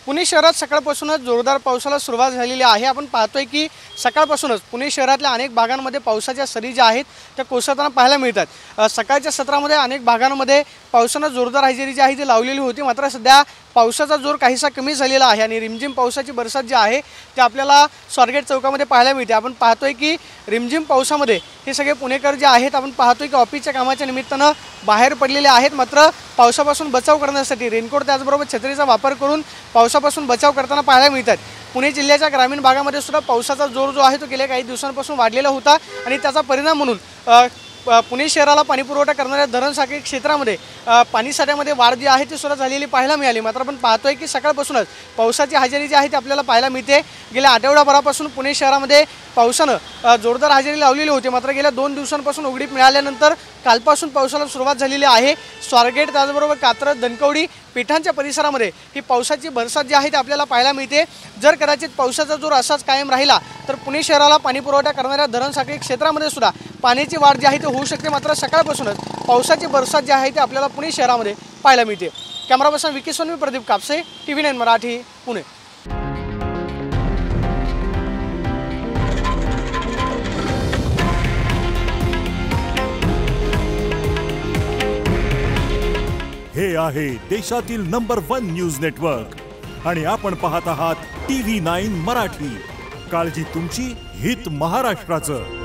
पुणे शहरात सकाळपासूनच जोरदार पावसाला सुरुवात झालेली आहे। आपण पाहतोय की सकाळपासूनच पुणे शहरातल्या अनेक भागांमध्ये पावसाच्या सरी ज्या आहेत त्या कोसळताना पाहायला मिळतात। सकाळच्या सत्रामध्ये अनेक भागांमध्ये पावसाने जोरदार हजेरी जी आहे ती लावलेली होती, मात्र सध्या पावसाचा जोर काहीसा कमी झालेला आहे आणि रिमझिम पावसाची बरसात जी आहे ते आपल्याला स्वारगेट चौकामध्ये पाहायला मिळते। आपण पाहतोय की रिमझिम पावसामध्ये हे सगळे पुणेकर जे आहेत आपण पाहतोय की ऑफिसच्या कामाच्या निमित्तानं बाहेर पडलेले आहेत, मात्र पावसापासून बचाव करण्यासाठी रेनकोट त्याचबरोबर छत्रीचा वापर करून पावसापासून बचाव करताना पाहायला मिळतात। पुणे जिल्ह्याच्या ग्रामीण भागामध्ये सुद्धा पावसाचा जोर जो आहे तो गेल्या काही दिवसांपासून वाढलेला होता आणि त्याचा परिणाम म्हणून पुणे शहराला पाणीपुरवठा करणाऱ्या धरण साखळी क्षेत्रामध्ये पाणीसाठ्यामध्ये वाढ जी आहे ती सुरू झालेली पाहायला मिळाली। मात्र आपण पाहतोय की सकाळपासूनच पावसाची हजेरी जी आहे ती आपल्याला पाहायला मिळते। गेल्या आठवडाभरापासून पुणे शहरामध्ये पावसानं जोरदार हजेरी लावलेली होती, मात्र गेल्या 2 दिवसांपासून उघडीप मिळाल्यानंतर कालपासून पावसाला सुरुवात झालेली आहे। स्वारगेट त्याचबरोबर कात्रज धनकवडी पेठांच्या परिसरामध्ये ही पावसाची बरसात जी आहे ती आपल्याला पाहायला मिळते। जर कदाचित पावसाचा जोर असाच कायम राहिला तर पुणे शहराला पाणीपुरवठा करणाऱ्या धरण साखळी क्षेत्रामध्ये सुद्धा पाण्याची वाढ जी आहे ती होऊ शकते। मात्र सकाळपासूनच पावसाची बरसात जी आहे ती आपल्याला पुणे शहरामध्ये पाहायला मिळते। Camera person Vicky Sonavi, Pradeep Kapse, TV9 Marathi, Pune. हे आहे देशातील नंबर 1 न्यूज नेटवर्क आणि आपण पाहत आहात TV9 मराठी। काळजी तुमची, हित महाराष्ट्राचं।